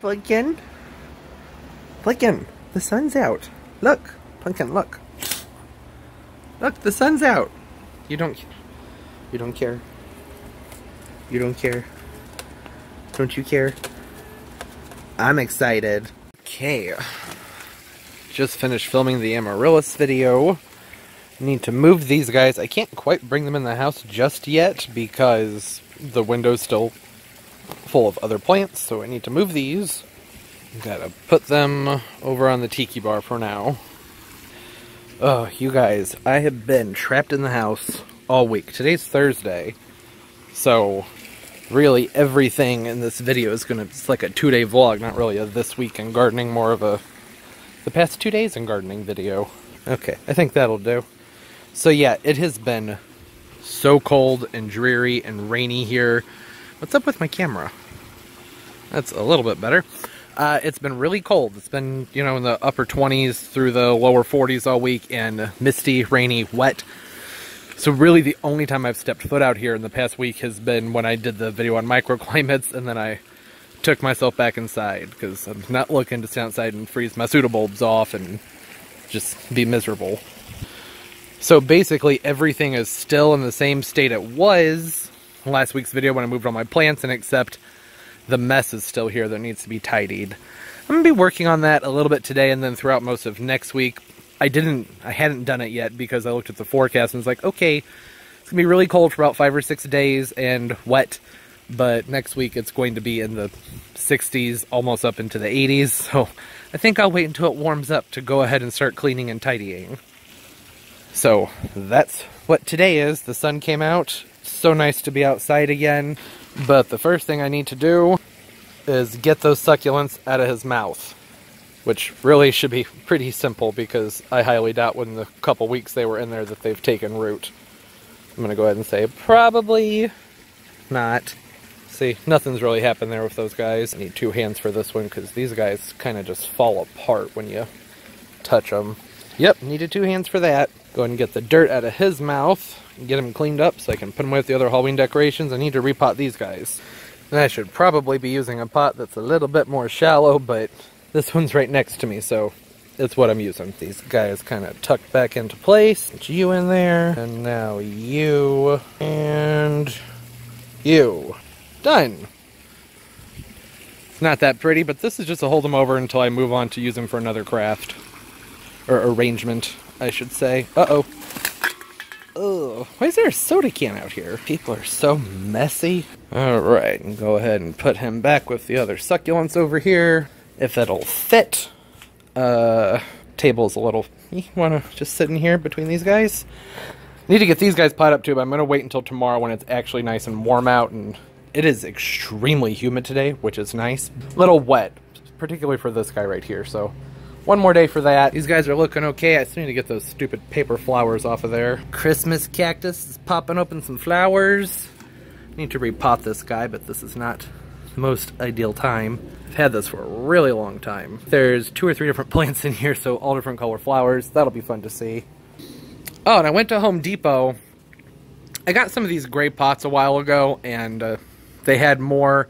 Pumpkin. Pumpkin, the sun's out. Look, Pumpkin, look. Look, the sun's out. You don't care. You don't care. You don't care. Don't you care? I'm excited. Okay. Just finished filming the Amaryllis video. Need to move these guys. I can't quite bring them in the house just yet because the window's still full of other plants, so I need to move these. Gotta put them over on the tiki bar for now. Oh, you guys, I have been trapped in the house all week. Today's Thursday, so really everything in this video is gonna, it's like a 2-day vlog, not really a this week in gardening, more of a the past 2 days in gardening video. Okay, I think that'll do. So yeah, it has been so cold and dreary and rainy here. What's up with my camera? That's a little bit better. It's been really cold. It's been, you know, in the upper 20s through the lower 40s all week, and misty, rainy, wet. So really the only time I've stepped foot out here in the past week has been when I did the video on microclimates, and then I took myself back inside because I'm not looking to stay outside and freeze my pseudobulbs off and just be miserable. So basically everything is still in the same state it was last week's video when I moved all my plants, and except the mess is still here that needs to be tidied. I'm gonna be working on that a little bit today and then throughout most of next week. I hadn't done it yet because I looked at the forecast and was like, okay, it's gonna be really cold for about 5 or 6 days and wet, but next week it's going to be in the 60s, almost up into the 80s, so I think I'll wait until it warms up to go ahead and start cleaning and tidying. So that's what today is. The sun came out. So nice to be outside again. But the first thing I need to do is get those succulents out of his mouth, which really should be pretty simple because I highly doubt in the couple weeks they were in there that they've taken root. I'm going to go ahead and say probably not. See, nothing's really happened there with those guys. I need 2 hands for this one because these guys kind of just fall apart when you touch them. Yep, needed 2 hands for that. Go ahead and get the dirt out of his mouth and get him cleaned up so I can put him with the other Halloween decorations. I need to repot these guys. And I should probably be using a pot that's a little bit more shallow, but this one's right next to me, so it's what I'm using. These guys kind of tucked back into place. Get you in there, and now you, and you. Done. It's not that pretty, but this is just to hold them over until I move on to use them for another craft. Or arrangement, I should say. Uh-oh. Ugh. Why is there a soda can out here? People are so messy. Alright, and go ahead and put him back with the other succulents over here. If that'll fit. Table's a little... You wanna just sit in here between these guys? Need to get these guys potted up too, but I'm gonna wait until tomorrow when it's actually nice and warm out, and it is extremely humid today, which is nice. A little wet, particularly for this guy right here, so... One more day for that. These guys are looking okay. I still need to get those stupid paper flowers off of there. Christmas cactus is popping open some flowers. Need to repot this guy, but this is not the most ideal time. I've had this for a really long time. There's 2 or 3 different plants in here, so all different color flowers. That'll be fun to see. Oh, and I went to Home Depot. I got some of these gray pots a while ago, and they had more.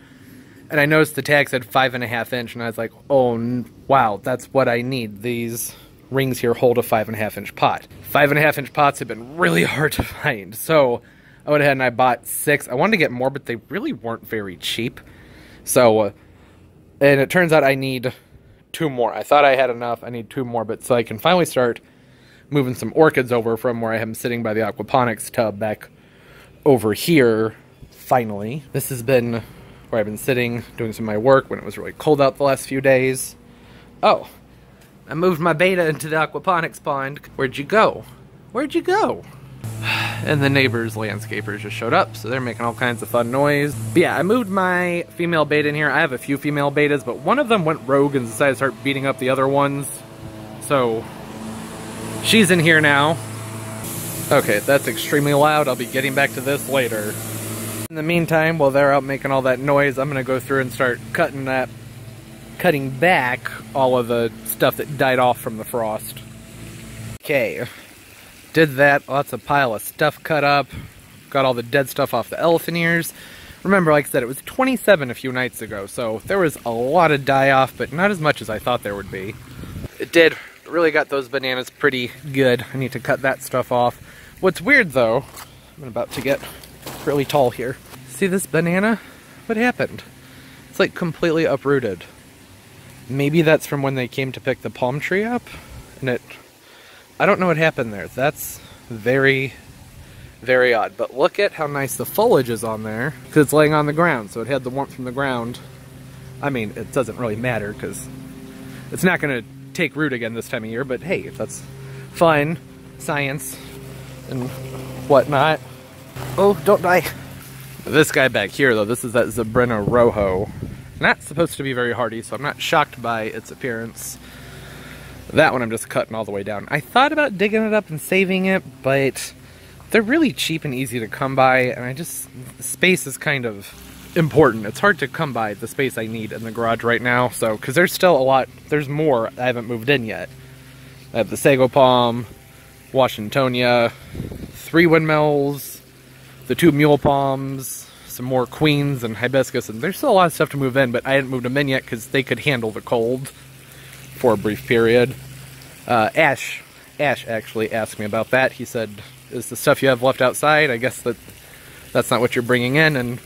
And I noticed the tag said 5.5 inch, and I was like, oh, wow, that's what I need. These rings here hold a 5.5 inch pot. 5.5 inch pots have been really hard to find, so I went ahead and I bought 6. I wanted to get more, but they really weren't very cheap. So, and it turns out I need 2 more. I thought I had enough. I need 2 more, but so I can finally start moving some orchids over from where I am sitting by the aquaponics tub back over here, finally. This has been where I've been sitting, doing some of my work when it was really cold out the last few days. Oh, I moved my beta into the aquaponics pond. Where'd you go? Where'd you go? And the neighbors' landscapers just showed up, so they're making all kinds of fun noise. But yeah, I moved my female beta in here. I have a few female betas, but one of them went rogue and decided to start beating up the other ones. So, she's in here now. Okay, that's extremely loud. I'll be getting back to this later. In the meantime, while they're out making all that noise, I'm gonna go through and start cutting back all of the stuff that died off from the frost. Okay, did that. Lots of pile of stuff cut up. Got all the dead stuff off the elephant ears. Remember, like I said, it was 27 a few nights ago, so there was a lot of die-off, but not as much as I thought there would be. It did. Really got those bananas pretty good. I need to cut that stuff off. What's weird, though, I'm about to get really tall here. See this banana? What happened? It's like completely uprooted. Maybe that's from when they came to pick the palm tree up, and I don't know what happened there. That's very, very odd. But look at how nice the foliage is on there, because it's laying on the ground, so it had the warmth from the ground. I mean, it doesn't really matter, because it's not going to take root again this time of year, but hey, that's fun. Science and whatnot. Oh, don't die. This guy back here, though, this is that Zebrina Rojo. Not supposed to be very hardy, so I'm not shocked by its appearance. That one I'm just cutting all the way down. I thought about digging it up and saving it, but they're really cheap and easy to come by, and space is kind of important. It's hard to come by the space I need in the garage right now, so, because there's still a lot, there's more I haven't moved in yet. I have the sago palm, Washingtonia, 3 windmills, the 2 mule palms, some more queens and hibiscus, and there's still a lot of stuff to move in, but I hadn't moved them in yet because they could handle the cold for a brief period. Ash actually asked me about that. He said, is the stuff you have left outside? I guess that's not what you're bringing in, and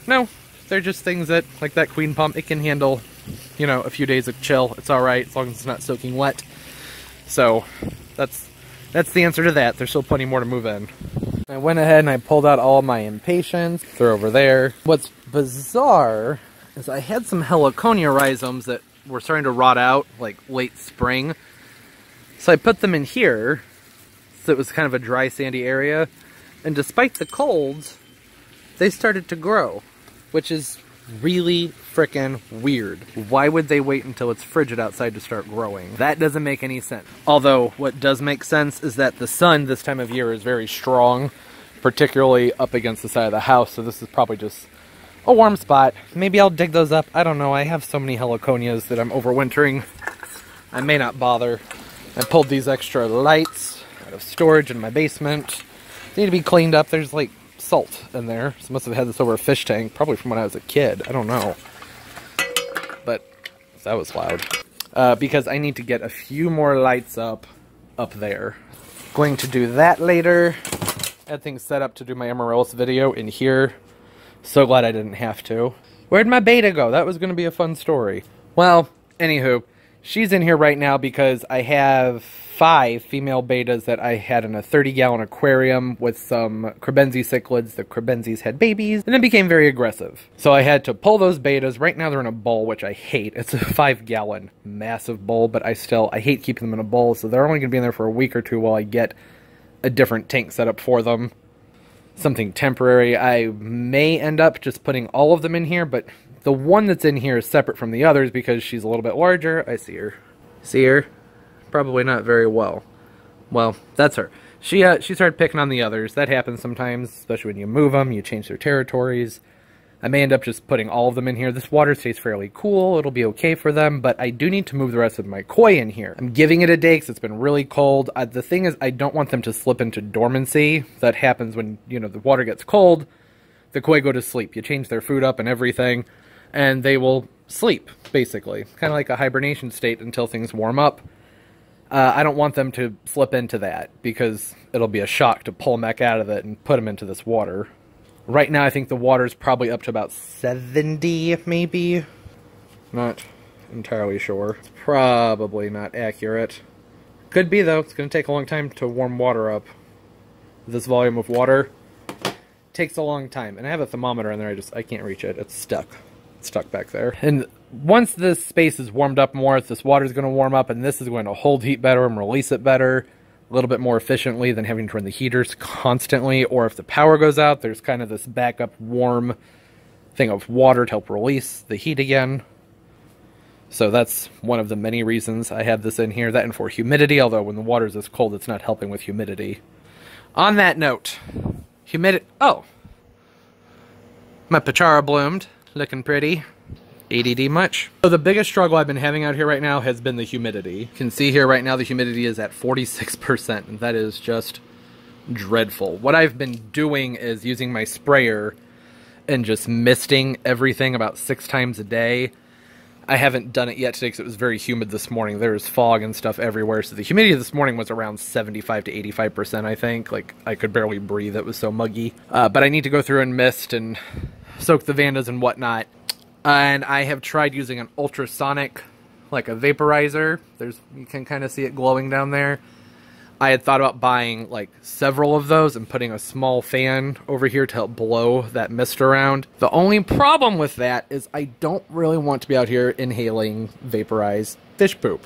no, they're just things that, like that queen palm, it can handle, you know, a few days of chill. It's alright, as long as it's not soaking wet. So, that's the answer to that. There's still plenty more to move in. I went ahead and I pulled out all my impatiens. They're over there. What's bizarre is I had some heliconia rhizomes that were starting to rot out, like late spring. So I put them in here, so it was kind of a dry, sandy area. And despite the colds, they started to grow, which is really frickin' weird. Why would they wait until it's frigid outside to start growing? That doesn't make any sense. Although, what does make sense is that the sun this time of year is very strong, particularly up against the side of the house, so this is probably just a warm spot. Maybe I'll dig those up. I don't know. I have so many heliconias that I'm overwintering. I may not bother. I pulled these extra lights out of storage in my basement. They need to be cleaned up. There's like salt in there. So I must have had this over a fish tank, probably from when I was a kid. I don't know. But that was loud. Because I need to get a few more lights up there. Going to do that later. I had things set up to do my amaryllis video in here. So glad I didn't have to. Where'd my beta go? That was going to be a fun story. Well, anywho, she's in here right now because I have 5 female betas that I had in a 30-gallon aquarium with some crebenze cichlids. The crebenses had babies and then became very aggressive. So I had to pull those betas. Right now they're in a bowl, which I hate. It's a 5-gallon massive bowl, but I hate keeping them in a bowl, so they're only going to be in there for a week or two while I get a different tank set up for them. Something temporary. I may end up just putting all of them in here, but the one that's in here is separate from the others because she's a little bit larger. I see her. See her? Probably not very well. Well, that's her. She started picking on the others. That happens sometimes, especially when you move them, you change their territories. I may end up just putting all of them in here. This water stays fairly cool. It'll be okay for them, but I do need to move the rest of my koi in here. I'm giving it a day because it's been really cold. The thing is, I don't want them to slip into dormancy. That happens when, you know, the water gets cold. The koi go to sleep. You change their food up and everything, and they will sleep, basically. Kind of like a hibernation state until things warm up. I don't want them to slip into that because it'll be a shock to pull them back out of it and put them into this water. Right now, I think the water's probably up to about 70, maybe. Not entirely sure. It's probably not accurate. Could be, though. It's going to take a long time to warm water up. This volume of water takes a long time. And I have a thermometer in there. I can't reach it. It's stuck. It's stuck back there. And once this space is warmed up more, this water's going to warm up, and this is going to hold heat better and release it better. A little bit more efficiently than having to run the heaters constantly, or if the power goes out, there's kind of this backup warm thing of water to help release the heat again. So that's one of the many reasons I have this in here. That and for humidity, although when the water's this cold, it's not helping with humidity. On that note, humidity... Oh! My Pachara bloomed. Looking pretty. ADD much? So the biggest struggle I've been having out here right now has been the humidity. You can see here right now the humidity is at 46%, and that is just dreadful. What I've been doing is using my sprayer and just misting everything about 6 times a day. I haven't done it yet today because it was very humid this morning. There was fog and stuff everywhere, so the humidity this morning was around 75 to 85%, I think. Like, I could barely breathe, it was so muggy. But I need to go through and mist and soak the Vandas and whatnot. And I have tried using an ultrasonic, like a vaporizer. You can kind of see it glowing down there. I had thought about buying like several of those and putting a small fan over here to help blow that mist around. The only problem with that is I don't really want to be out here inhaling vaporized fish poop.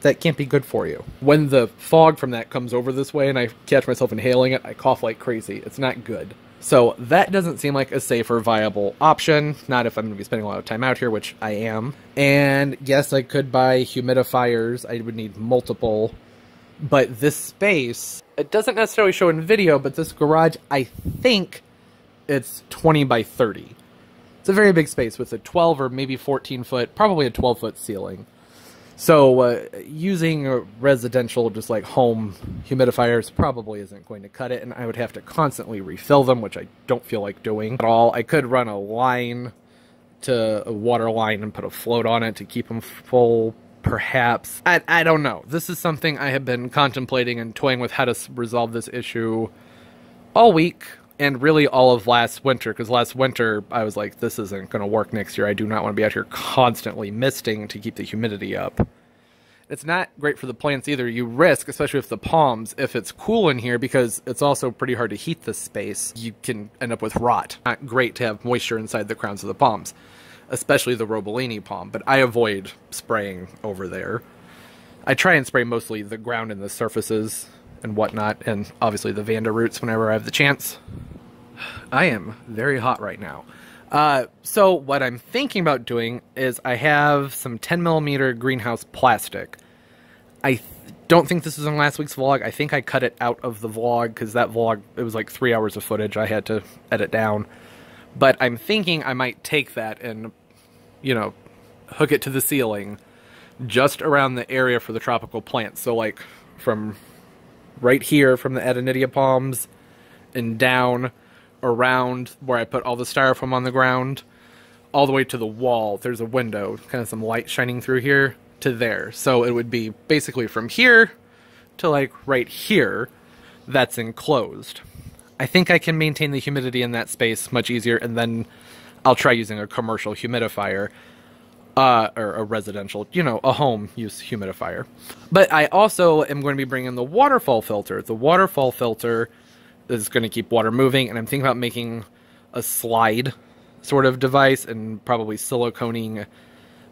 That can't be good for you. When the fog from that comes over this way and I catch myself inhaling it, I cough like crazy. It's not good. So that doesn't seem like a safe or viable option. Not if I'm going to be spending a lot of time out here, which I am. And yes, I could buy humidifiers. I would need multiple. But this space, it doesn't necessarily show in video, but this garage, I think it's 20 by 30. It's a very big space with a 12 or maybe 14 foot, probably a 12 foot ceiling. So using a residential, just like home humidifiers probably isn't going to cut it, and I would have to constantly refill them, which I don't feel like doing at all. I could run a line to a water line and put a float on it to keep them full. Perhaps. I don't know. This is something I have been contemplating and toying with how to resolve this issue all week and really all of last winter, because last winter I was like, this isn't going to work next year. I do not want to be out here constantly misting to keep the humidity up. It's not great for the plants either. You risk, especially with the palms, if it's cool in here, because it's also pretty hard to heat this space, you can end up with rot. Not great to have moisture inside the crowns of the palms. Especially the Robolini palm, but I avoid spraying over there. I try and spray mostly the ground and the surfaces and whatnot, and obviously the Vanda roots whenever I have the chance. I am very hot right now. So what I'm thinking about doing is I have some 10mm greenhouse plastic. I don't think this was in last week's vlog. I think I cut it out of the vlog because that vlog, it was like 3 hours of footage I had to edit down. But I'm thinking I might take that and, you know, hook it to the ceiling just around the area for the tropical plants. So, like, from right here, from the Adenidia palms, and down around where I put all the styrofoam on the ground, all the way to the wall. There's a window, kind of some light shining through here to there. So it would be basically from here to, like, right here that's enclosed. I think I can maintain the humidity in that space much easier, and then I'll try using a commercial humidifier, or a residential, you know, a home use humidifier. But I also am going to be bringing the waterfall filter. The waterfall filter is going to keep water moving, and I'm thinking about making a slide sort of device and probably siliconing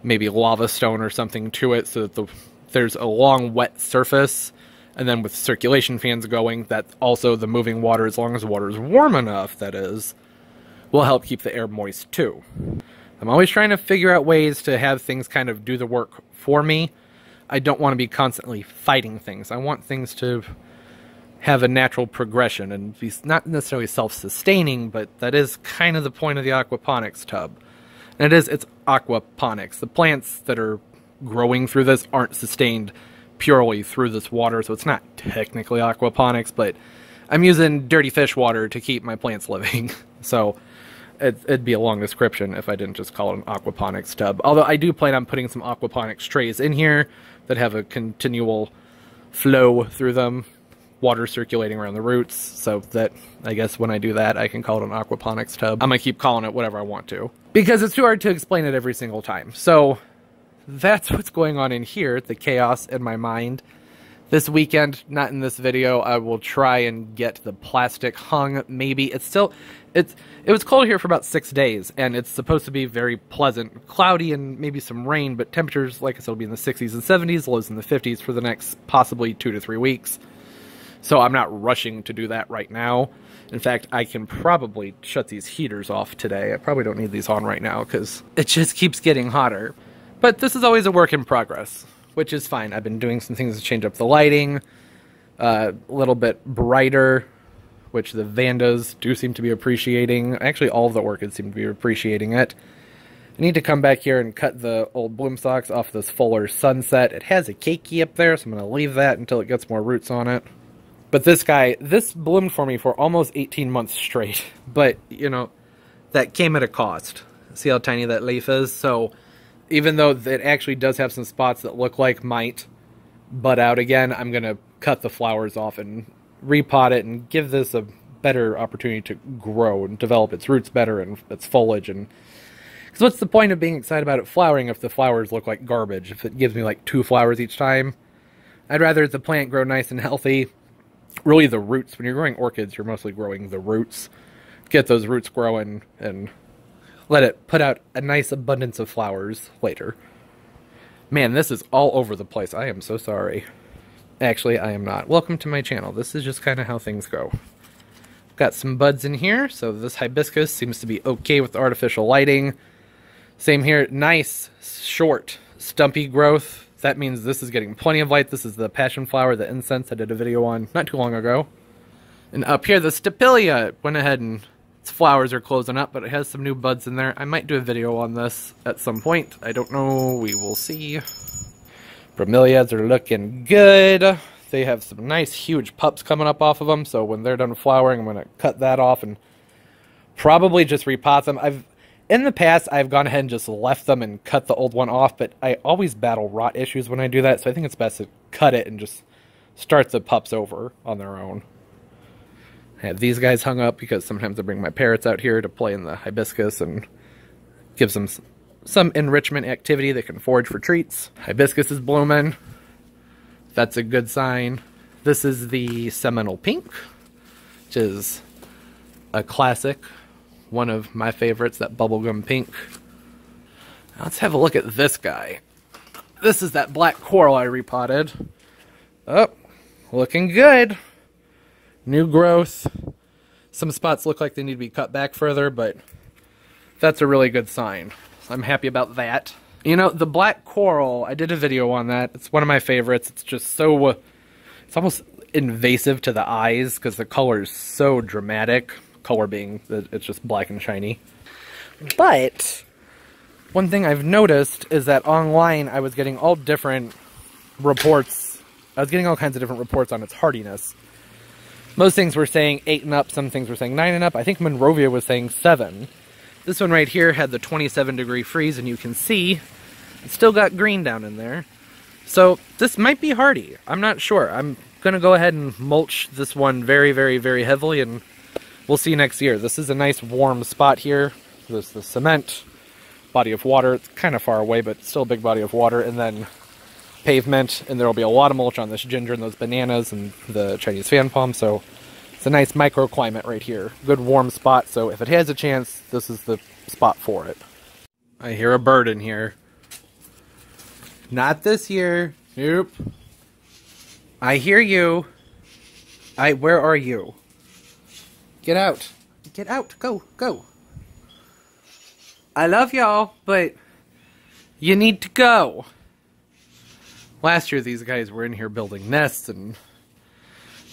maybe lava stone or something to it so that there's a long wet surface. And then with circulation fans going, that also the moving water, as long as the water is warm enough, that is, will help keep the air moist too. I'm always trying to figure out ways to have things kind of do the work for me. I don't want to be constantly fighting things. I want things to have a natural progression and be not necessarily self-sustaining, but that is kind of the point of the aquaponics tub. And it's aquaponics. The plants that are growing through this aren't sustained purely through this water, so it's not technically aquaponics, but I'm using dirty fish water to keep my plants living. So it'd be a long description if I didn't just call it an aquaponics tub. Although I do plan on putting some aquaponics trays in here that have a continual flow through them, water circulating around the roots, so that I guess when I do that I can call it an aquaponics tub. I'm gonna keep calling it whatever I want to, because it's too hard to explain it every single time. So that's what's going on in here, the chaos in my mind. This weekend, not in this video, I will try and get the plastic hung, maybe. It was cold here for about 6 days, and it's supposed to be very pleasant, cloudy and maybe some rain, but temperatures, like I said, will be in the 60s and 70s, lows in the 50s for the next possibly 2 to 3 weeks. So I'm not rushing to do that right now. In fact, I can probably shut these heaters off today. I probably don't need these on right now because it just keeps getting hotter. But this is always a work in progress, which is fine. I've been doing some things to change up the lighting, a little bit brighter, which the Vandas do seem to be appreciating. Actually, all of the orchids seem to be appreciating it. I need to come back here and cut the old bloom stalks off this Fuller Sunset. It has a keiki up there, so I'm going to leave that until it gets more roots on it. But this guy, this bloomed for me for almost 18 months straight. But, you know, that came at a cost. See how tiny that leaf is? So even though it actually does have some spots that look like might bud out again, I'm going to cut the flowers off and repot it and give this a better opportunity to grow and develop its roots better and its foliage. And because what's the point of being excited about it flowering if the flowers look like garbage? If it gives me like 2 flowers each time, I'd rather the plant grow nice and healthy. Really the roots. When you're growing orchids, you're mostly growing the roots. Get those roots growing and let it put out a nice abundance of flowers later. Man, this is all over the place. I am so sorry. Actually, I am not. Welcome to my channel. This is just kind of how things go. Got some buds in here, so this hibiscus seems to be okay with the artificial lighting. Same here, nice, short, stumpy growth. That means this is getting plenty of light. This is the passion flower, the incense I did a video on not too long ago. And up here, the stapelia went ahead and its flowers are closing up, but it has some new buds in there. I might do a video on this at some point. I don't know. We will see. Bromeliads are looking good. They have some nice, huge pups coming up off of them, so when they're done flowering, I'm going to cut that off and probably just repot them. In the past, I've gone ahead and just left them and cut the old one off, but I always battle rot issues when I do that, so I think it's best to cut it and just start the pups over on their own. I have these guys hung up because sometimes I bring my parrots out here to play in the hibiscus and gives them some enrichment activity. They can forage for treats. Hibiscus is blooming. That's a good sign. This is the Seminole Pink, which is a classic. One of my favorites, that bubblegum pink. Now let's have a look at this guy. This is that black coral I repotted. Oh, looking good. New growth. Some spots look like they need to be cut back further, but that's a really good sign. I'm happy about that. You know, the black coral, I did a video on that. It's one of my favorites. It's just so, it's almost invasive to the eyes because the color is so dramatic. Color being that it's just black and shiny. But one thing I've noticed is that online I was getting all different reports. I was getting all kinds of different reports on its hardiness. Most things were saying 8 and up, some things were saying 9 and up. I think Monrovia was saying 7. This one right here had the 27-degree freeze, and you can see it's still got green down in there. So this might be hardy. I'm not sure. I'm going to go ahead and mulch this one very, very, very heavily, and we'll see next year. This is a nice warm spot here. There's the cement, body of water. It's kind of far away, but still a big body of water. And then pavement, and there will be a lot of mulch on this ginger and those bananas and the Chinese fan palm. So it's a nice microclimate right here. Good warm spot. So if it has a chance, this is the spot for it. I hear a bird in here. Not this year. Nope. I hear you. Where are you? Get out. Get out. Go. Go. I love y'all, but you need to go. Last year, these guys were in here building nests and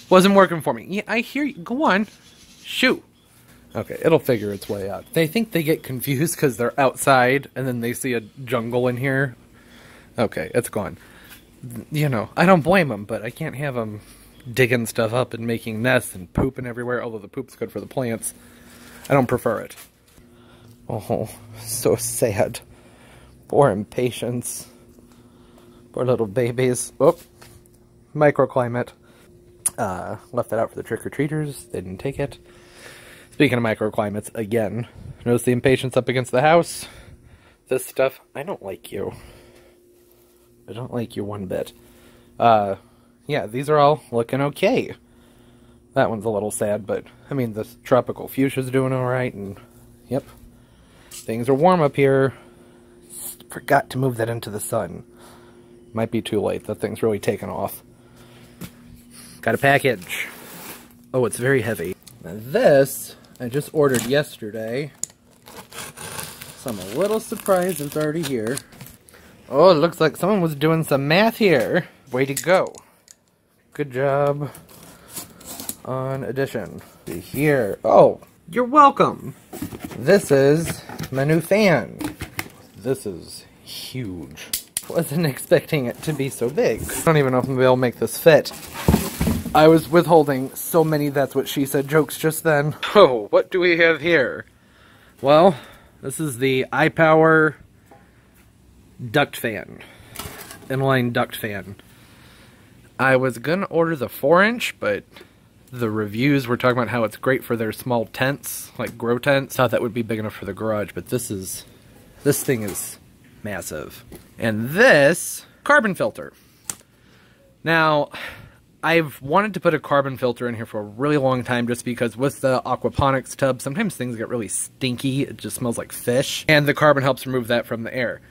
wasn't working for me. Yeah, I hear you. Go on. Shoot. Okay, it'll figure its way out. They think they get confused because they're outside and then they see a jungle in here. Okay, it's gone. You know, I don't blame them, but I can't have them digging stuff up and making nests and pooping everywhere, although the poop's good for the plants. I don't prefer it. Oh, so sad. Poor impatience. Poor little babies. Oh, microclimate. Left that out for the trick-or-treaters. They didn't take it. Speaking of microclimates, again, notice the impatiens up against the house? This stuff, I don't like you. I don't like you one bit. Yeah, these are all looking okay. That one's a little sad, but, I mean, the tropical fuchsia's doing alright, and, yep. Things are warm up here. Forgot to move that into the sun. Might be too late. That thing's really taken off. Got a package. Oh, it's very heavy. Now this, I just ordered yesterday. So I'm a little surprised it's already here. Oh, it looks like someone was doing some math here. Way to go. Good job on addition. Here. Oh, you're welcome. This is my new fan. This is huge. Wasn't expecting it to be so big. I don't even know if I'm able to make this fit. I was withholding so many that's what she said jokes just then. Oh, what do we have here? Well, this is the iPower duct fan. Inline duct fan. I was gonna order the 4-inch, but the reviews were talking about how it's great for their small tents, like grow tents. Thought that would be big enough for the garage, but this thing is massive. And this carbon filter. Now, I've wanted to put a carbon filter in here for a really long time just because with the aquaponics tub, sometimes things get really stinky. It just smells like fish. And the carbon helps remove that from the air.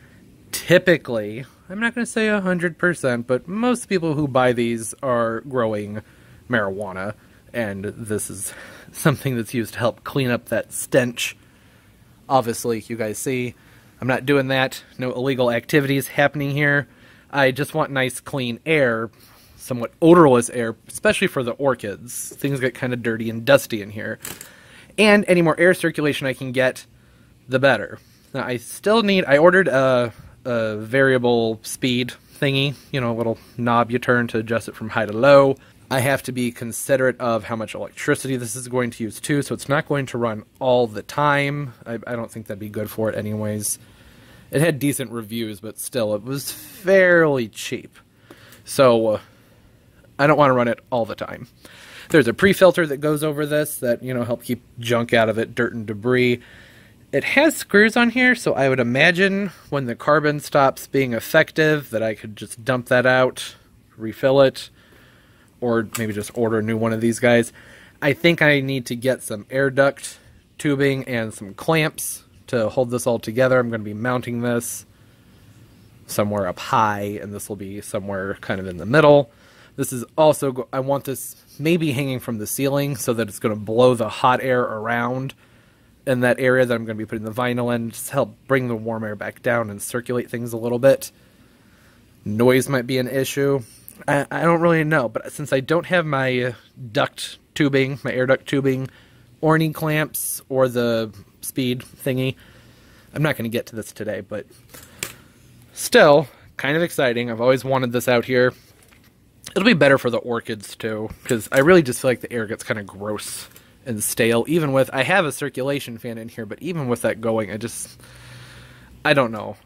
Typically, I'm not going to say 100%, but most people who buy these are growing marijuana. And this is something that's used to help clean up that stench. Obviously, you guys see, I'm not doing that. No illegal activities happening here. I just want nice, clean air. Somewhat odorless air, especially for the orchids. Things get kind of dirty and dusty in here. And any more air circulation I can get, the better. Now, I ordered a variable speed thingy, you know, a little knob you turn to adjust it from high to low. I have to be considerate of how much electricity this is going to use too, so it's not going to run all the time. I don't think that'd be good for it anyways. It had decent reviews, but still, it was fairly cheap. So, I don't want to run it all the time. There's a pre-filter that goes over this that, you know, help keep junk out of it, dirt and debris. It has screws on here, so I would imagine when the carbon stops being effective that I could just dump that out, refill it, or maybe just order a new one of these guys. I think I need to get some air duct tubing and some clamps to hold this all together. I'm going to be mounting this somewhere up high, and this will be somewhere kind of in the middle. This is also, I want this maybe hanging from the ceiling so that it's going to blow the hot air around in that area that I'm going to be putting the vinyl in, just help bring the warm air back down and circulate things a little bit. Noise might be an issue. I don't really know, but since I don't have my duct tubing, my air duct tubing, or any clamps, or the speed thingy, I'm not going to get to this today, but still, kind of exciting. I've always wanted this out here. It'll be better for the orchids too, because I really just feel like the air gets kind of gross and stale. Even with, I have a circulation fan in here, but even with that going, I don't know.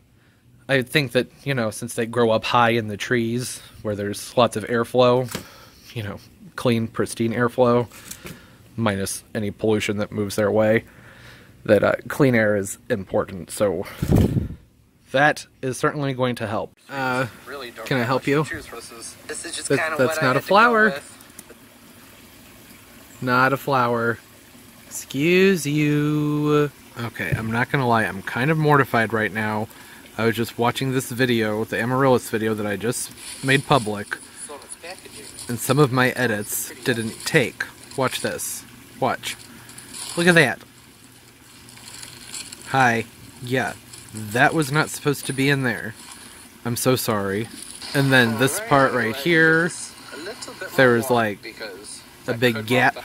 I think that, you know, since they grow up high in the trees where there's lots of airflow, you know, clean, pristine airflow, minus any pollution that moves their way, that clean air is important. So that is certainly going to help. Can I help you? This is just kind of what that's I not a had to go flower. with. Not a flower. Excuse you. Okay, I'm not gonna lie, I'm kind of mortified right now. I was just watching this video, the Amaryllis video that I just made public, and some of my edits didn't take. Watch this. Watch. Look at that. Hi. Yeah, that was not supposed to be in there. I'm so sorry. And then this part right here, there was like a big gap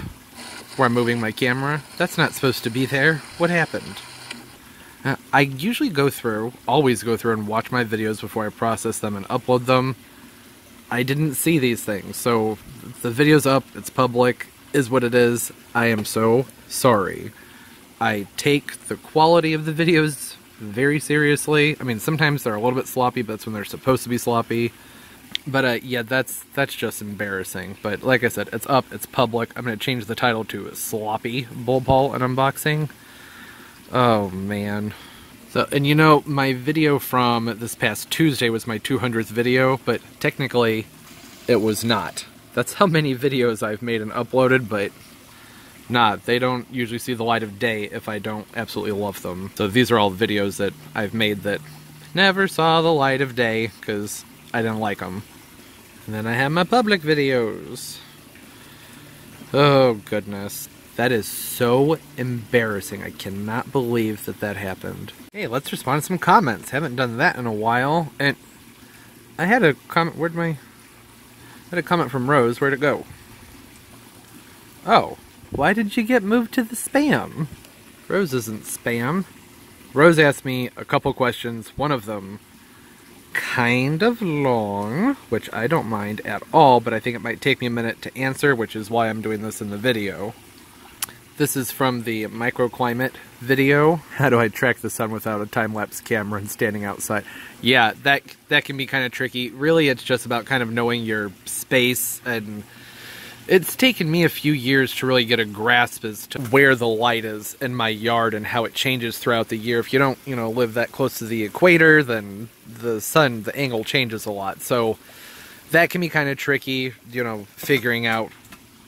where I'm moving my camera. That's not supposed to be there. What happened? I usually always go through and watch my videos before I process them and upload them. I didn't see these things, so the video's up, it's public, is what it is. I am so sorry. I take the quality of the videos very seriously. I mean, sometimes they're a little bit sloppy, but that's when they're supposed to be sloppy. But yeah, that's just embarrassing. But like I said, it's up, it's public. I'm going to change the title to Sloppy Bulb Haul and Unboxing. Oh, man. So, and you know, my video from this past Tuesday was my 200th video, but technically it was not. That's how many videos I've made and uploaded, but they don't usually see the light of day if I don't absolutely love them. So these are all videos that I've made that never saw the light of day because I didn't like them. And then I have my public videos. Oh, goodness. That is so embarrassing. I cannot believe that happened. Hey, let's respond to some comments. Haven't done that in a while. And I had a comment. I had a comment from Rose. Where'd it go? Oh, why did you get moved to the spam? Rose isn't spam. Rose asked me a couple questions. One of them kind of long, which I don't mind at all, but I think it might take me a minute to answer, which is why I'm doing this in the video. This is from the microclimate video. How do I track the sun without a time-lapse camera and standing outside? Yeah, that can be kind of tricky. Really, it's just about kind of knowing your space, and it's taken me a few years to really get a grasp as to where the light is in my yard and how it changes throughout the year. If you don't, you know, live that close to the equator, then the sun, the angle changes a lot. So that can be kind of tricky, you know, figuring out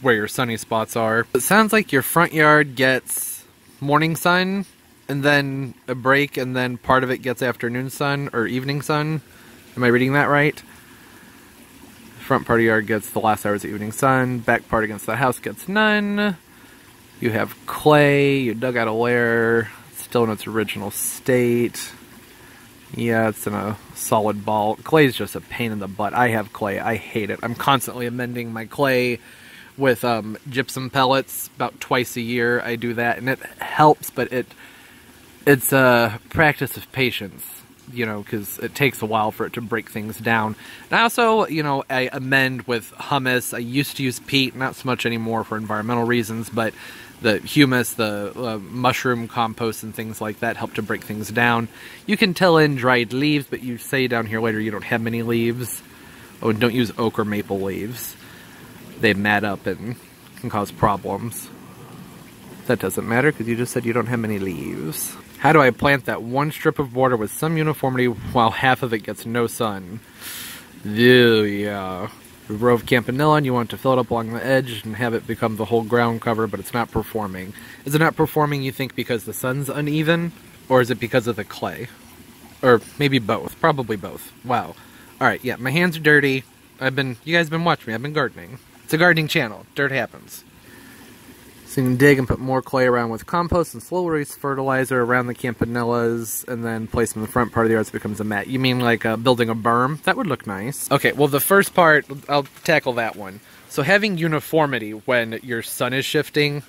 where your sunny spots are. It sounds like your front yard gets morning sun and then a break, and then part of it gets afternoon sun or evening sun. Am I reading that right? Front part of your yard gets the last hours of evening sun. Back part against the house gets none. You have clay. You dug out a layer. It's still in its original state. Yeah, it's in a solid ball. Clay is just a pain in the butt. I have clay. I hate it. I'm constantly amending my clay with gypsum pellets about twice a year. I do that, and it helps, but it's a practice of patience, you know, because it takes a while for it to break things down. And I also, you know, I amend with humus. I used to use peat, not so much anymore for environmental reasons, but the humus, the mushroom compost and things like that help to break things down. You can till in dried leaves, but you say down here later you don't have many leaves. Oh, and don't use oak or maple leaves. They mat up and can cause problems. That doesn't matter because you just said you don't have many leaves. How do I plant that one strip of border with some uniformity while half of it gets no sun? Ew, yeah. A row of campanilla, and you want to fill it up along the edge and have it become the whole ground cover, but it's not performing. Is it not performing, you think, because the sun's uneven? Or is it because of the clay? Or maybe both. Probably both. Wow. Alright, yeah, my hands are dirty. You guys have been watching me. I've been gardening. It's a gardening channel. Dirt happens. So you can dig and put more clay around with compost and slow release fertilizer around the campanillas, and then place them in the front part of the yard so it becomes a mat. You mean like building a berm? That would look nice. Okay, well the first part, I'll tackle that one. So having uniformity when your sun is shifting.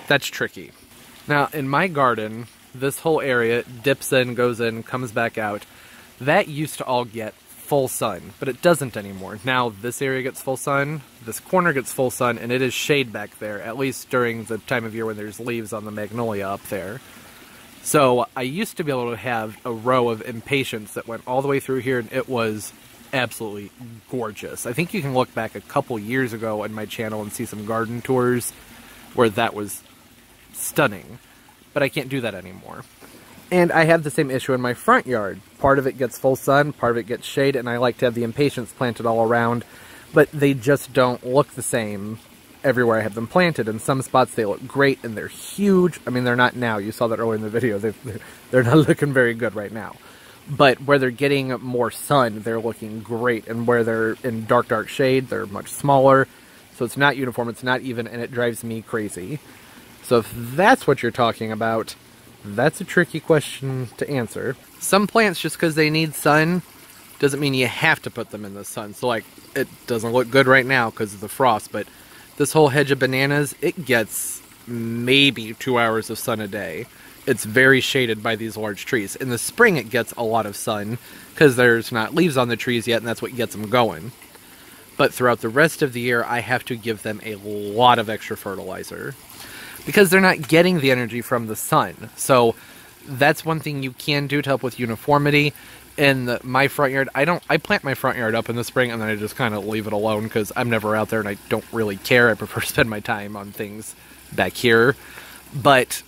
That's tricky. Now, in my garden, this whole area dips in, goes in, comes back out. That used to all get full sun, but it doesn't anymore. Now, this area gets full sun, this corner gets full sun, and it is shade back there, at least during the time of year when there's leaves on the magnolia up there. So, I used to be able to have a row of impatiens that went all the way through here, and it was absolutely gorgeous. I think you can look back a couple years ago on my channel and see some garden tours where that was stunning, but I can't do that anymore. And I have the same issue in my front yard. Part of it gets full sun, part of it gets shade, and I like to have the impatiens planted all around, but they just don't look the same everywhere I have them planted. In some spots they look great and they're huge. I mean, they're not now. You saw that earlier in the video. They're not looking very good right now. But where they're getting more sun, they're looking great, and where they're in dark shade, they're much smaller. So it's not uniform, it's not even, and it drives me crazy. So if that's what you're talking about, that's a tricky question to answer. Some plants, just because they need sun, doesn't mean you have to put them in the sun. So like, it doesn't look good right now because of the frost, but this whole hedge of bananas, it gets maybe 2 hours of sun a day. It's very shaded by these large trees. In the spring, it gets a lot of sun because there's not leaves on the trees yet, and that's what gets them going. But throughout the rest of the year, I have to give them a lot of extra fertilizer because they're not getting the energy from the sun. So that's one thing you can do to help with uniformity. In my front yard, I plant my front yard up in the spring and then I just kind of leave it alone because I'm never out there and I don't really care. I prefer to spend my time on things back here. But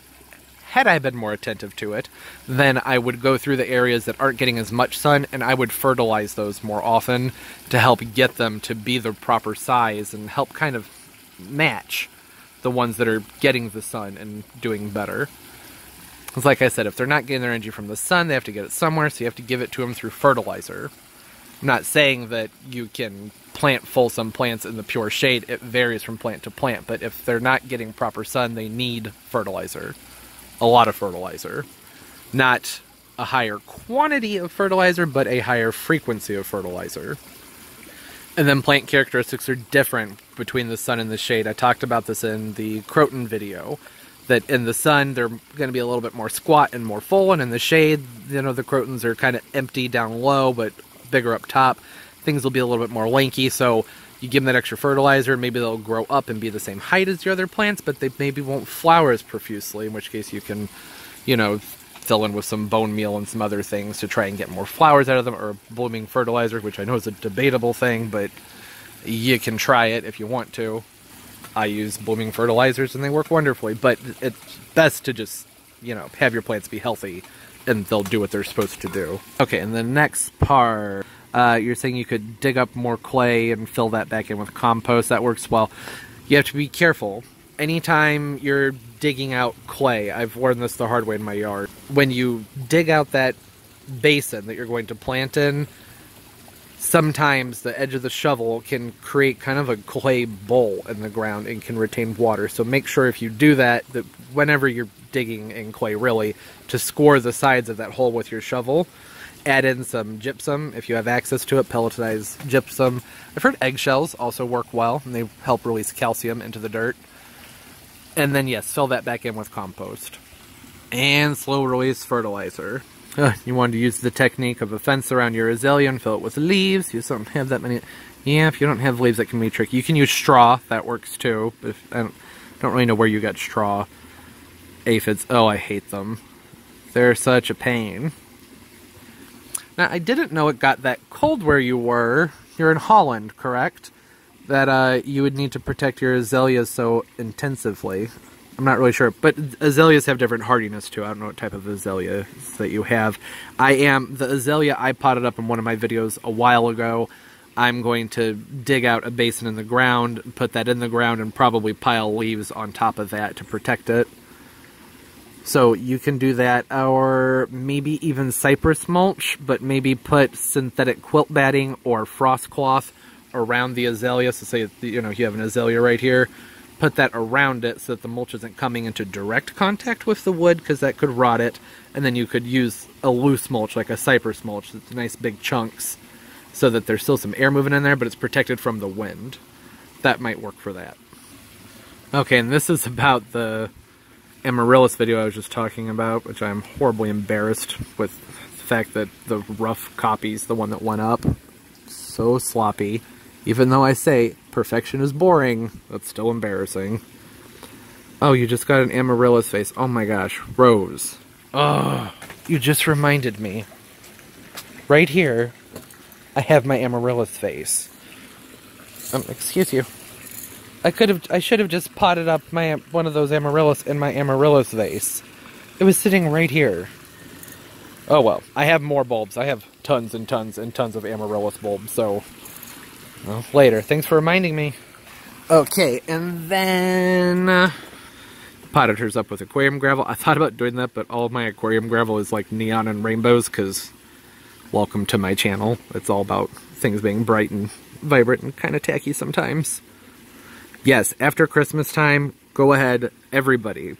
had I been more attentive to it, then I would go through the areas that aren't getting as much sun and I would fertilize those more often to help get them to be the proper size and help kind of match the ones that are getting the sun and doing better. Because like I said, if they're not getting their energy from the sun, they have to get it somewhere, so you have to give it to them through fertilizer. I'm not saying that you can plant fulsome plants in the pure shade. It varies from plant to plant, but if they're not getting proper sun, they need fertilizer. A lot of fertilizer. Not a higher quantity of fertilizer, but a higher frequency of fertilizer. And then plant characteristics are different between the sun and the shade. I talked about this in the Croton video, that in the sun they're going to be a little bit more squat and more full, and in the shade, you know, the Crotons are kind of empty down low but bigger up top. Things will be a little bit more lanky, so you give them that extra fertilizer, maybe they'll grow up and be the same height as your other plants, but they maybe won't flower as profusely, in which case you can, you know, fill in with some bone meal and some other things to try and get more flowers out of them, or blooming fertilizer, which I know is a debatable thing, but you can try it if you want to. I use blooming fertilizers and they work wonderfully, but it's best to just, you know, have your plants be healthy and they'll do what they're supposed to do. Okay, and the next part, you're saying you could dig up more clay and fill that back in with compost. That works well. You have to be careful. Anytime you're digging out clay, I've learned this the hard way in my yard, when you dig out that basin that you're going to plant in, sometimes the edge of the shovel can create kind of a clay bowl in the ground and can retain water. So make sure if you do that, that whenever you're digging in clay, really, to score the sides of that hole with your shovel. Add in some gypsum if you have access to it, pelletized gypsum. I've heard eggshells also work well, and they help release calcium into the dirt. And then, yes, fill that back in with compost. And slow release fertilizer. You wanted to use the technique of a fence around your azalea and fill it with leaves. You just don't have that many. Yeah, if you don't have leaves, that can be tricky. You can use straw. That works too. But I don't really know where you got straw. Aphids. Oh, I hate them. They're such a pain. Now, I didn't know it got that cold where you were. You're in Holland, correct? That you would need to protect your azaleas so intensively. I'm not really sure, but azaleas have different hardiness too. I don't know what type of azalea that you have. The azalea I potted up in one of my videos a while ago. I'm going to dig out a basin in the ground, put that in the ground, and probably pile leaves on top of that to protect it. So you can do that, or maybe even cypress mulch, but maybe put synthetic quilt batting or frost cloth around the azalea. So say, you know, you have an azalea right here, put that around it so that the mulch isn't coming into direct contact with the wood, because that could rot it. And then you could use a loose mulch, like a cypress mulch, that's nice big chunks, so that there's still some air moving in there, but it's protected from the wind. That might work for that. Okay, and this is about the amaryllis video I was just talking about, which I'm horribly embarrassed with the fact that the rough copy's the one that went up. So sloppy. Even though I say perfection is boring, that's still embarrassing. Oh, you just got an amaryllis face. Oh my gosh, Rose. Oh, you just reminded me. Right here, I have my amaryllis face. Excuse you. I should have just potted up one of those amaryllis in my amaryllis vase. It was sitting right here. Oh well, I have more bulbs. I have tons and tons and tons of amaryllis bulbs, so well, later. Thanks for reminding me. Okay, and then potted hers up with aquarium gravel. I thought about doing that, but all of my aquarium gravel is like neon and rainbows, because welcome to my channel. It's all about things being bright and vibrant and kind of tacky sometimes. Yes, after Christmas time, go ahead, everybody,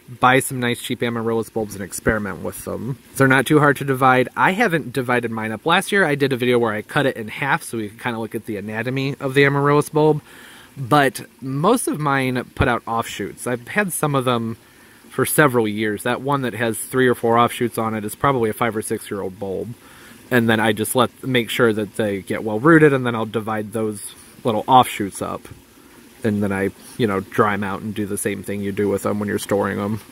buy some nice cheap amaryllis bulbs and experiment with them. They're not too hard to divide. I haven't divided mine up. Last year I did a video where I cut it in half so we could kind of look at the anatomy of the amaryllis bulb, but most of mine put out offshoots. I've had some of them for several years. That one that has 3 or 4 offshoots on it is probably a 5 or 6 year old bulb. And then I just make sure that they get well rooted, and then I'll divide those little offshoots up. And then I, you know, dry them out and do the same thing you do with them when you're storing them.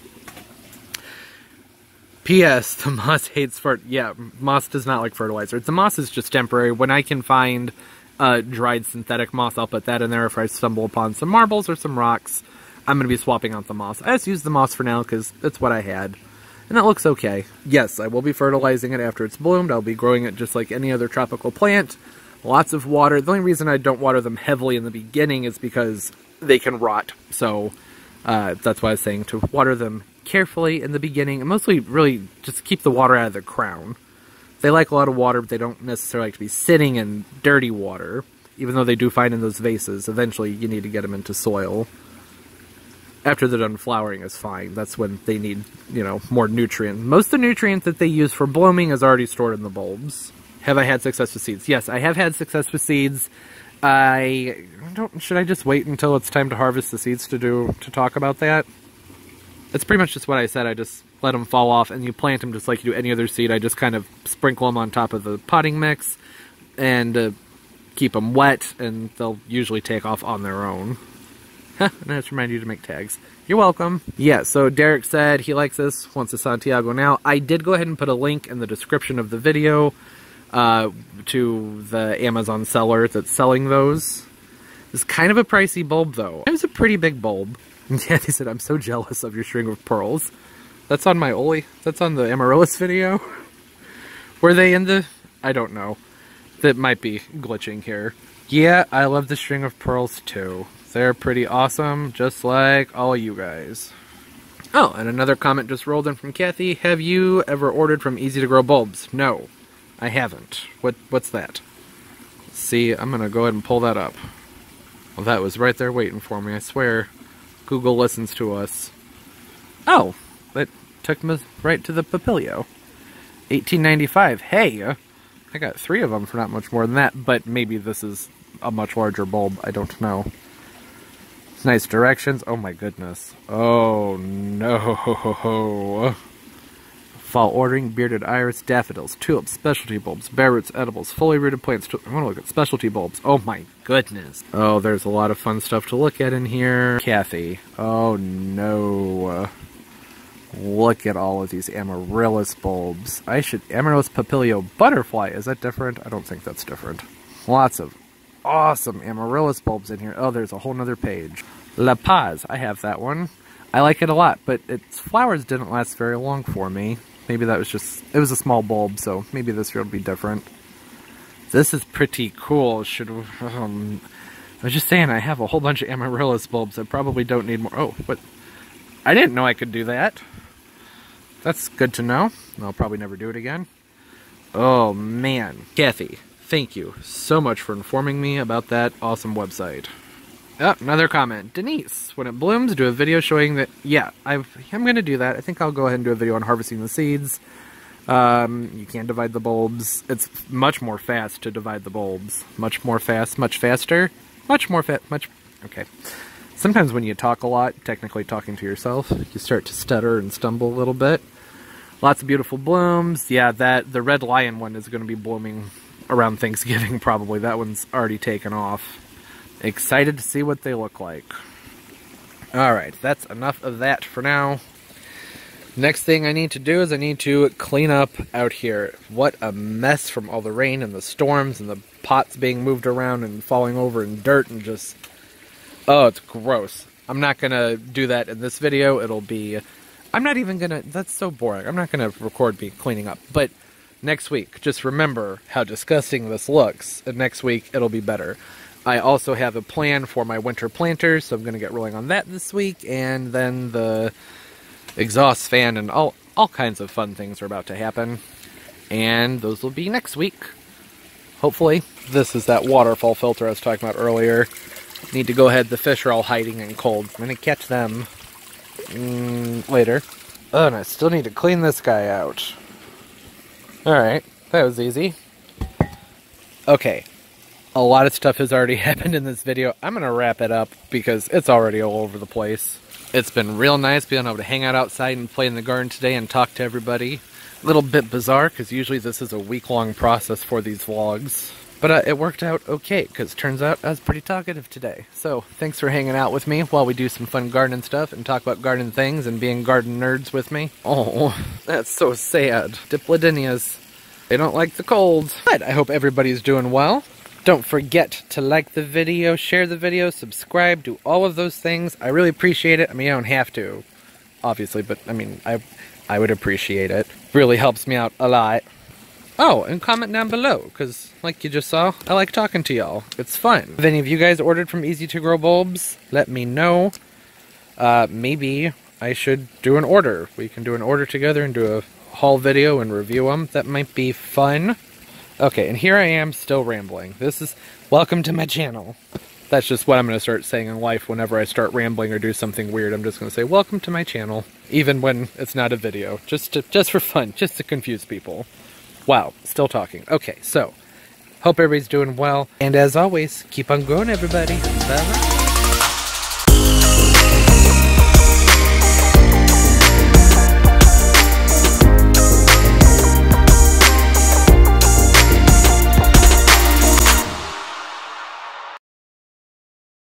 P.S. The moss hates yeah, moss does not like fertilizer. The moss is just temporary. When I can find dried synthetic moss, I'll put that in there. If I stumble upon some marbles or some rocks, I'm going to be swapping out the moss. I just use the moss for now because it's what I had. And it looks okay. Yes, I will be fertilizing it after it's bloomed. I'll be growing it just like any other tropical plant. Lots of water. The only reason I don't water them heavily in the beginning is because they can rot. So that's why I was saying to water them carefully in the beginning, and mostly really just keep the water out of the crown. They like a lot of water, but they don't necessarily like to be sitting in dirty water, even though they do find in those vases. Eventually you need to get them into soil. After they're done flowering is fine. That's when they need, you know, more nutrient. Most of the nutrient that they use for blooming is already stored in the bulbs. Have I had success with seeds? Yes, I have had success with seeds. Should I just wait until it's time to harvest the seeds to talk about that? It's pretty much just what I said. I just let them fall off, and you plant them just like you do any other seed. I just kind of sprinkle them on top of the potting mix and keep them wet, and they'll usually take off on their own. And I just remind you to make tags. You're welcome. Yeah, so Derek said he likes this, wants a Santiago now. I did go ahead and put a link in the description of the video to the Amazon seller that's selling those. It's kind of a pricey bulb, though. It was a pretty big bulb. Yeah, they said, I'm so jealous of your string of pearls. That's on my that's on the Amaryllis video. Were they in the... I don't know. That might be glitching here. Yeah, I love the string of pearls, too. They're pretty awesome, just like all you guys. Oh, and another comment just rolled in from Kathy. Have you ever ordered from Easy to Grow Bulbs? No, I haven't. What's that? Let's see, I'm going to go ahead and pull that up. Well, that was right there waiting for me, I swear. Google listens to us. Oh, that took me right to the Papilio. $18.95. Hey, I got 3 of them for not much more than that, but maybe this is a much larger bulb. I don't know. Nice directions. Oh my goodness. Oh no. Fall ordering, bearded iris, daffodils, tulips, specialty bulbs, bare roots, edibles, fully rooted plants. I want to look at specialty bulbs. Oh my goodness. Oh, there's a lot of fun stuff to look at in here. Kathy. Oh no. Look at all of these amaryllis bulbs. Amaryllis papilio butterfly. Is that different? I don't think that's different. Lots of awesome amaryllis bulbs in here. Oh, there's a whole nother page. La Paz. I have that one. I like it a lot, but its flowers didn't last very long for me. Maybe that was just... It was a small bulb, so maybe this year will be different. This is pretty cool. I was just saying, I have a whole bunch of amaryllis bulbs. I probably don't need more. Oh, what? I didn't know I could do that. That's good to know. I'll probably never do it again. Oh, man. Kathy, thank you so much for informing me about that awesome website. Oh, another comment. Denise, when it blooms, do a video showing that... Yeah, I'm going to do that. I think I'll go ahead and do a video on harvesting the seeds. You can divide the bulbs. It's much more fast to divide the bulbs. Much more fast, much faster. Much more much... Okay. Sometimes when you talk a lot, technically talking to yourself, you start to stutter and stumble a little bit. Lots of beautiful blooms. Yeah, the red lion one is going to be blooming around Thanksgiving, probably. That one's already taken off. Excited to see what they look like. Alright, that's enough of that for now. Next thing I need to do is I need to clean up out here. What a mess from all the rain and the storms and the pots being moved around and falling over in dirt and just... Oh, it's gross. I'm not going to do that in this video. It'll be... I'm not even going to... That's so boring. I'm not going to record me cleaning up. But next week, just remember how disgusting this looks. And next week, it'll be better. I also have a plan for my winter planters, so I'm going to get rolling on that this week. And then the exhaust fan and all kinds of fun things are about to happen. And those will be next week. Hopefully. This is that waterfall filter I was talking about earlier. Need to go ahead. The fish are all hiding in cold. I'm going to catch them later. Oh, and I still need to clean this guy out. Alright, that was easy. Okay. A lot of stuff has already happened in this video. I'm going to wrap it up because it's already all over the place. It's been real nice being able to hang out outside and play in the garden today and talk to everybody. A little bit bizarre because usually this is a week-long process for these vlogs. But it worked out okay because turns out I was pretty talkative today. So thanks for hanging out with me while we do some fun gardening stuff and talk about garden things and being garden nerds with me. Oh, that's so sad. Diplodinias. They don't like the cold. But I hope everybody's doing well. Don't forget to like the video, share the video, subscribe, do all of those things. I really appreciate it. I mean, you don't have to, obviously, but I mean, I would appreciate it. Really helps me out a lot. Oh, and comment down below, because like you just saw, I like talking to y'all. It's fun. If any of you guys ordered from Easy to Grow Bulbs, let me know. Maybe I should do an order. We can do an order together and do a haul video and review them. That might be fun. Okay, and here I am still rambling. This is... Welcome to my channel. That's just what I'm going to start saying in life whenever I start rambling or do something weird. I'm just going to say, welcome to my channel. Even when it's not a video. Just for fun. Just to confuse people. Wow, still talking. Okay, so... Hope everybody's doing well. And as always, keep on growing, everybody. Bye-bye.